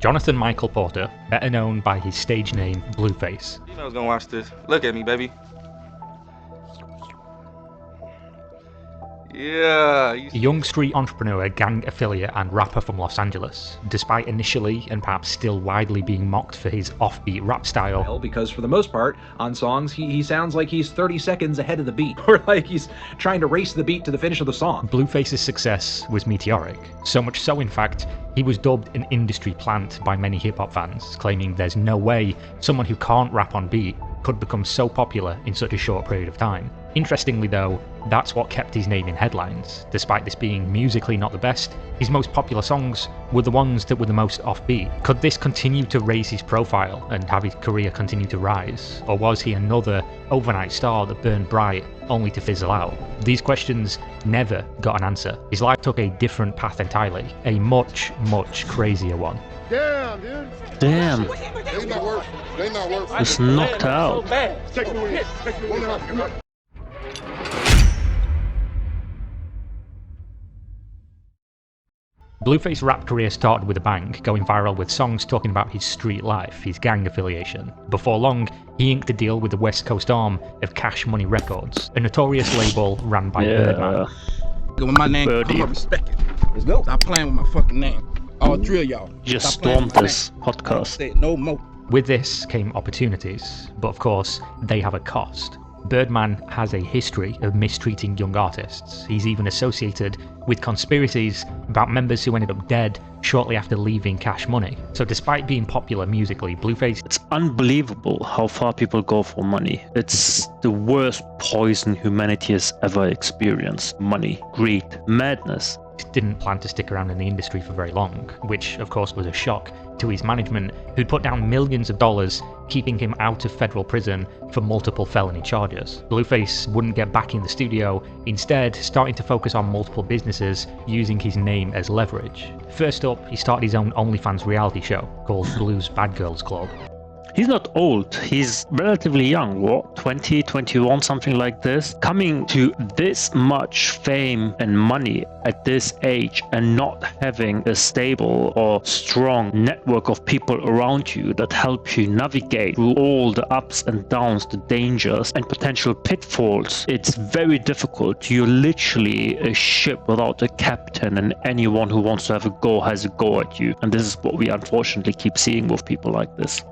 Jonathan Michael Porter, better known by his stage name Blueface. You know who's gonna watch this. Look at me, baby. Yeah. A young street entrepreneur, gang affiliate, and rapper from Los Angeles. Despite initially and perhaps still widely being mocked for his offbeat rap style, because for the most part, on songs, he sounds like he's 30 seconds ahead of the beat, or like he's trying to race the beat to the finish of the song. Blueface's success was meteoric. So much so, in fact, he was dubbed an industry plant by many hip-hop fans, claiming there's no way someone who can't rap on beat could become so popular in such a short period of time. Interestingly though, that's what kept his name in headlines. Despite this being musically not the best, his most popular songs were the ones that were the most offbeat. Could this continue to raise his profile and have his career continue to rise? Or was he another overnight star that burned bright only to fizzle out? These questions never got an answer. His life took a different path entirely, a much, much crazier one. Damn, dude. Damn. They not worth. They not worth. It's knocked out. Take it away. Take it away. Blueface's rap career started with a bang, going viral with songs talking about his street life, his gang affiliation. Before long, he inked a deal with the West Coast arm of Cash Money Records, a notorious label ran by Birdman. When my name come up, respect it. Let's go. Stop playing with my fucking name. I'll drill y'all. Just Stop playing stormed with my this name. podcast. Say no more. With this came opportunities, but of course, they have a cost. Birdman has a history of mistreating young artists. He's even associated with conspiracies about members who ended up dead shortly after leaving Cash Money. So despite being popular musically, Blueface... It's unbelievable how far people go for money. It's the worst poison humanity has ever experienced. Money, greed, madness. Didn't plan to stick around in the industry for very long, which of course was a shock to his management, who'd put down millions of dollars keeping him out of federal prison for multiple felony charges. Blueface wouldn't get back in the studio, instead starting to focus on multiple businesses using his name as leverage. First up, he started his own OnlyFans reality show called Blues Bad Girls Club. He's not old, he's relatively young, what, 20, 21, something like this? Coming to this much fame and money at this age and not having a stable or strong network of people around you that help you navigate through all the ups and downs, the dangers and potential pitfalls, it's very difficult. You're literally a ship without a captain, and anyone who wants to have a go has a go at you. And this is what we unfortunately keep seeing with people like this.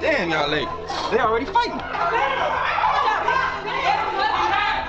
Damn, y'all late. They already fighting.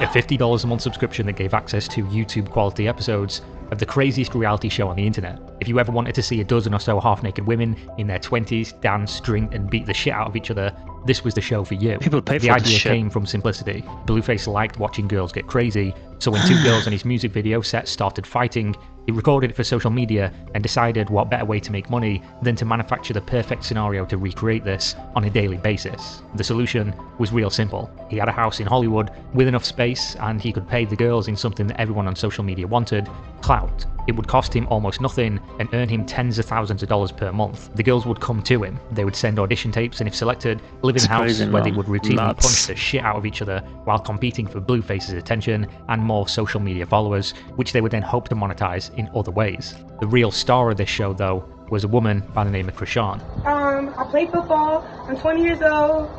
A $50 a month subscription that gave access to YouTube quality episodes of the craziest reality show on the internet. If you ever wanted to see a dozen or so half-naked women in their 20s dance, drink and beat the shit out of each other, this was the show for you. People pay for the idea this shit. came from simplicity. Blueface liked watching girls get crazy, so when two girls on his music video set started fighting, he recorded it for social media and decided what better way to make money than to manufacture the perfect scenario to recreate this on a daily basis. The solution was real simple. He had a house in Hollywood with enough space, and he could pay the girls in something that everyone on social media wanted: clout. It would cost him almost nothing and earn him tens of thousands of dollars per month. The girls would come to him, they would send audition tapes, and if selected, live in a house crazy, where they man. would routinely Nuts. punch the shit out of each other while competing for Blueface's attention and more social media followers, which they would then hope to monetize in other ways. The real star of this show, though, was a woman by the name of Krishan. I play football. I'm 20 years old.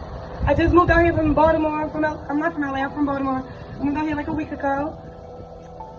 I just moved out here from Baltimore. I'm not from LA, I'm from Baltimore. I moved out here like a week ago.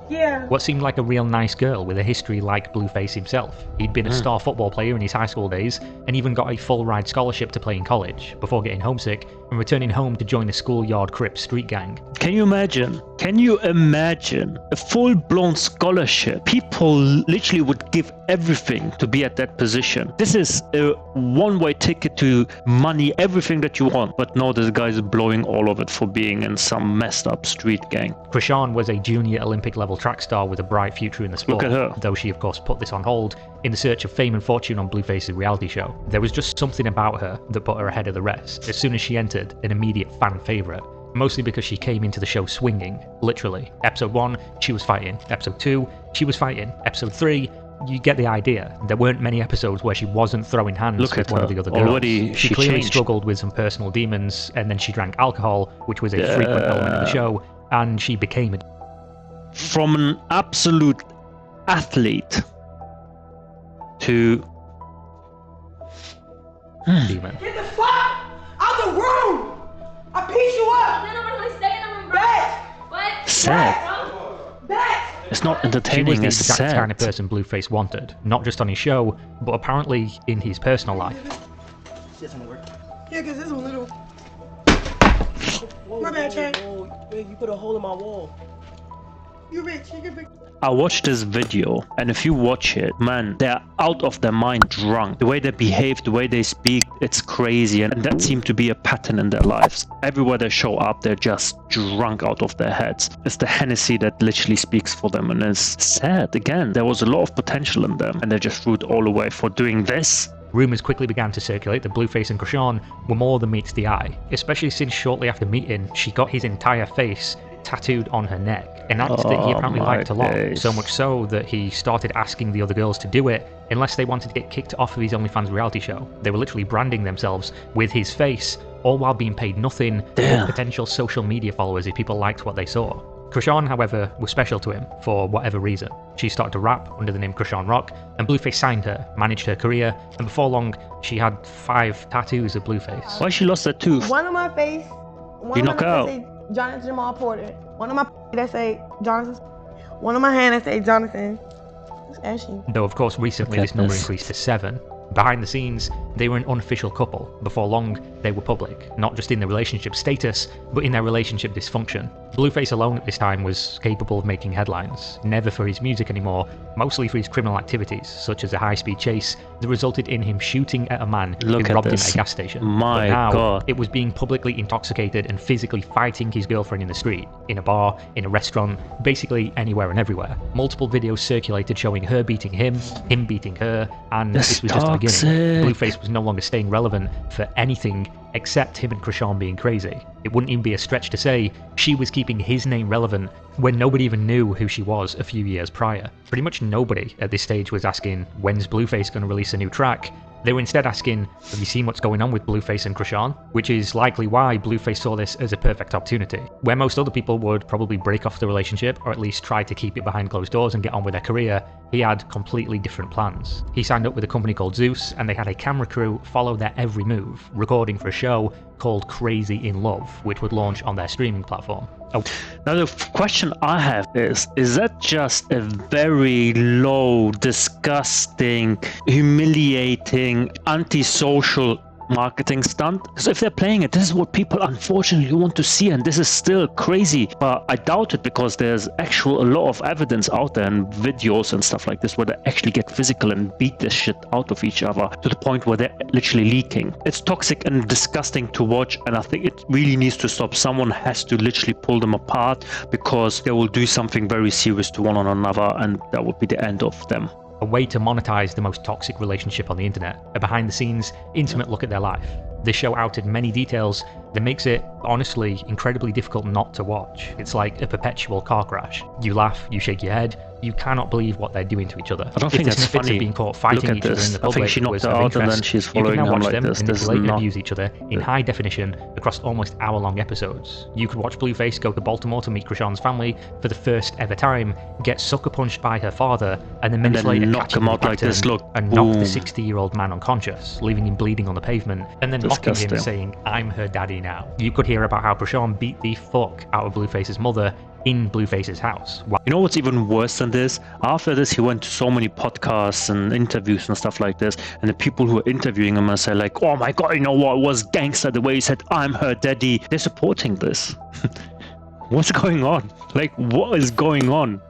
Yeah. What seemed like a real nice girl with a history like Blueface himself. He'd been a star football player in his high school days and even got a full ride scholarship to play in college before getting homesick and returning home to join the schoolyard Crip street gang. Can you imagine? Can you imagine a full-blown scholarship? People literally would give everything to be at that position. This is a one-way ticket to money, everything that you want. But no, this guy is blowing all of it for being in some messed up street gang. Krishan was a junior Olympic level track star with a bright future in the sport, Look at her. though she of course put this on hold in the search of fame and fortune on Blueface's reality show. There was just something about her that put her ahead of the rest. As soon as she entered, an immediate fan favourite. Mostly because she came into the show swinging, literally. Episode 1, she was fighting. Episode 2, she was fighting. Episode 3, you get the idea. There weren't many episodes where she wasn't throwing hands Look with at one her. of the other girls. Already she she clearly changed. struggled with some personal demons, and then she drank alcohol, which was a frequent element of the show, and she became a... From an absolute athlete to demon. Get the fuck out the room! I piece you up! Then I'm gonna stay in the room, bro. Back! What? Sad. Back! It's not She was entertaining, the it's exact sad. kind of person Blueface wanted, not just on his show, but apparently in his personal life. Shit's gonna work. Yeah, cause this is a little. My bad, Chad. You put a hole in my wall. You rich, you can pick. I watched this video, and if you watch it, man, they're out of their mind drunk. The way they behave, the way they speak, it's crazy, and that seemed to be a pattern in their lives. Everywhere they show up, they're just drunk out of their heads. It's the Hennessy that literally speaks for them, and it's sad. Again, there was a lot of potential in them, and they just threw it all away for doing this. Rumours quickly began to circulate that Blueface and Krishan were more than meets the eye, especially since shortly after meeting, she got his entire face tattooed on her neck, an act that he apparently liked a lot, so much so that he started asking the other girls to do it unless they wanted to get kicked off of his OnlyFans reality show. They were literally branding themselves with his face, all while being paid nothing for potential social media followers if people liked what they saw. Chrisean, however, was special to him for whatever reason. She started to rap under the name Chrisean Rock, and Blueface signed her, managed her career, and before long, she had 5 tattoos of Blueface. Why she lost that tooth? One on my face, one You on knock my out. face say Jonathan Jamal Porter. One on my that say Jonathan. One on my hand that say Jonathan. It's Ashley. Though of course recently this number Goodness. increased to 7. Behind the scenes, they were an unofficial couple. Before long, they were public, not just in their relationship status, but in their relationship dysfunction. Blueface alone at this time was capable of making headlines, never for his music anymore, mostly for his criminal activities, such as a high-speed chase that resulted in him shooting at a man Look who at robbed him this. at a gas station. My but now, God. it was being publicly intoxicated and physically fighting his girlfriend in the street, in a bar, in a restaurant, basically anywhere and everywhere. Multiple videos circulated showing her beating him beating her, and That's this was just the beginning. toxic. Blueface was no longer staying relevant for anything except him and Krishan being crazy. It wouldn't even be a stretch to say she was keeping his name relevant when nobody even knew who she was a few years prior. Pretty much nobody at this stage was asking, when's Blueface going to release a new track? They were instead asking, have you seen what's going on with Blueface and Krishan? Which is likely why Blueface saw this as a perfect opportunity. Where most other people would probably break off the relationship, or at least try to keep it behind closed doors and get on with their career, he had completely different plans. He signed up with a company called Zeus, and they had a camera crew follow their every move, recording for a show called Crazy in Love, which would launch on their streaming platform. Oh, Now the question I have is that just a very low, disgusting, humiliating, antisocial marketing stunt? Because if they're playing it, this is what people unfortunately want to see, and this is still crazy. But I doubt it, because there's a lot of evidence out there and videos and stuff like this where they actually get physical and beat this shit out of each other to the point where they're literally leaking. It's toxic and disgusting to watch, and I think it really needs to stop. Someone has to literally pull them apart, because they will do something very serious to one another, and that would be the end of them. a way to monetize the most toxic relationship on the internet, a behind-the-scenes, intimate look at their life. This show outed many details that makes it, honestly, incredibly difficult not to watch. It's like a perpetual car crash. You laugh, you shake your head, you cannot believe what they're doing to each other. I don't think that's funny. Of being caught fighting Look at each other this. in the I public think she knocked was her of out, and interest, then she's you can following now on watch like them this. This is manipulate and not abuse each other in high definition across almost hour-long episodes. You could watch Blueface go to Baltimore to meet Krishan's family for the first ever time, get sucker punched by her father, and then minutes later knock catch him in the out like this, pattern look, and knock the boom. 60-year-old man unconscious, leaving him bleeding on the pavement, and then mocking him Disgusting. saying, "I'm her daddy now." You could hear about how Krishan beat the fuck out of Blueface's mother in Blueface's house. You know what's even worse than this? After this, he went to so many podcasts and interviews and stuff like this, and the people who are interviewing him and say like, "Oh my god, you know what? It was gangster the way he said I'm her daddy." They're supporting this. What's going on? Like, what is going on?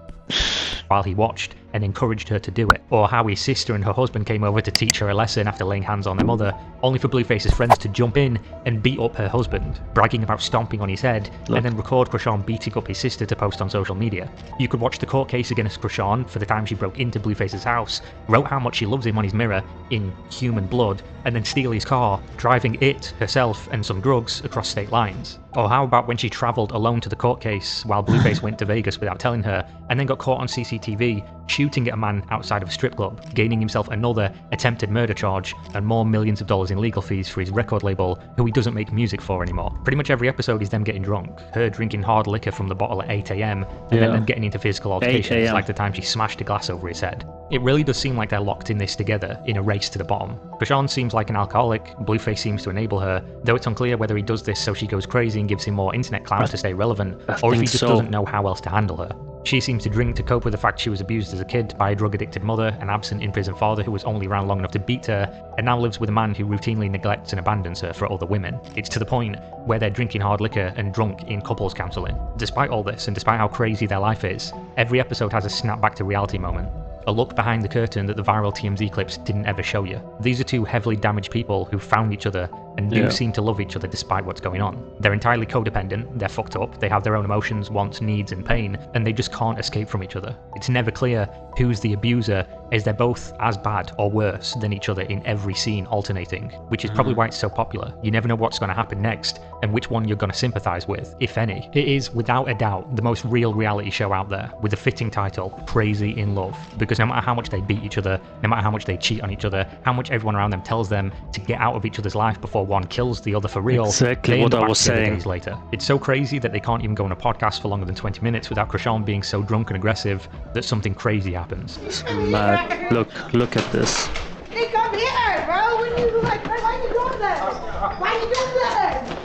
While he watched and encouraged her to do it, or how his sister and her husband came over to teach her a lesson after laying hands on their mother, only for Blueface's friends to jump in and beat up her husband, bragging about stomping on his head, and then record Krishan beating up his sister to post on social media. You could watch the court case against Krishan for the time she broke into Blueface's house, wrote how much she loves him on his mirror in human blood, and then steal his car, driving it, herself, and some drugs across state lines. Or how about when she travelled alone to the court case while Blueface went to Vegas without telling her, and then got caught on CCTV shooting at a man outside of a strip club, gaining himself another attempted murder charge, and more millions of dollars in legal fees for his record label, who he doesn't make music for anymore. Pretty much every episode is them getting drunk, her drinking hard liquor from the bottle at 8 AM, and then them getting into physical altercations, like the time she smashed a glass over his head. It really does seem like they're locked in this together, in a race to the bottom. Krishan seems like an alcoholic, Blueface seems to enable her, though it's unclear whether he does this so she goes crazy and gives him more internet clout to stay relevant, or if he just doesn't know how else to handle her. She seems to drink to cope with the fact she was abused as a kid by a drug-addicted mother, an absent in-prison father who was only around long enough to beat her, and now lives with a man who routinely neglects and abandons her for other women. It's to the point where they're drinking hard liquor and drunk in couples counselling. Despite all this, and despite how crazy their life is, every episode has a snap back to reality moment. A look behind the curtain that the viral TMZ clips didn't ever show you. These are two heavily damaged people who found each other and do seem to love each other despite what's going on. They're entirely codependent, they're fucked up, they have their own emotions, wants, needs, and pain, and they just can't escape from each other. It's never clear who's the abuser, as they're both as bad or worse than each other in every scene alternating, which is probably why it's so popular. You never know what's going to happen next, and which one you're going to sympathise with, if any. It is, without a doubt, the most real reality show out there, with a fitting title, Crazy in Love, because no matter how much they beat each other, no matter how much they cheat on each other, how much everyone around them tells them to get out of each other's life before one kills the other for real, exactly what I was saying. Days later. It's so crazy that they can't even go on a podcast for longer than 20 minutes without Krishan being so drunk and aggressive that something crazy happens. It's mad. Look at this. Hey, come here, bro. What are you like? Why are you doing that? Why are you doing that?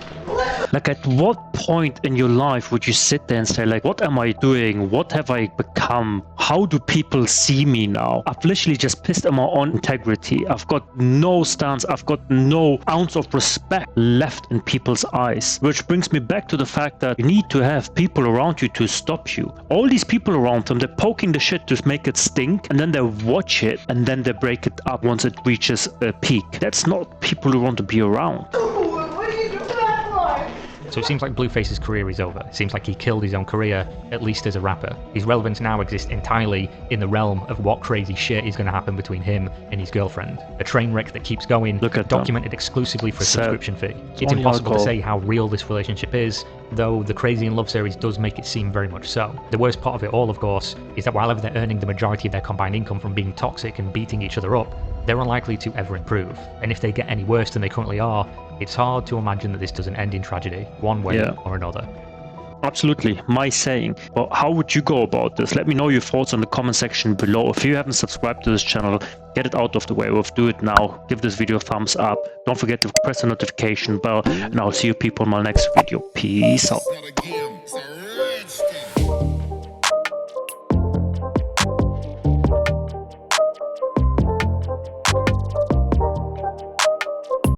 Like, at what point in your life would you sit there and say, like, what am I doing? What have I become? How do people see me now? I've literally just pissed on my own integrity. I've got no stance. I've got no ounce of respect left in people's eyes. Which brings me back to the fact that you need to have people around you to stop you. All these people around them, they're poking the shit to make it stink, and then they watch it, and then they break it up once it reaches a peak. That's not people who want to be around. So it seems like Blueface's career is over. It seems like he killed his own career, at least as a rapper. His relevance now exists entirely in the realm of what crazy shit is going to happen between him and his girlfriend. A train wreck that keeps going, documented exclusively for a subscription fee. It's impossible to say how real this relationship is, though the Crazy in Love series does make it seem very much so. The worst part of it all, of course, is that while they're earning the majority of their combined income from being toxic and beating each other up, they're unlikely to ever improve. And if they get any worse than they currently are, it's hard to imagine that this doesn't end in tragedy, one way or another. Absolutely, my saying. But how would you go about this? Let me know your thoughts in the comment section below. If you haven't subscribed to this channel, get it out of the way. We'll do it now. Give this video a thumbs up. Don't forget to press the notification bell, and I'll see you people in my next video. Peace out.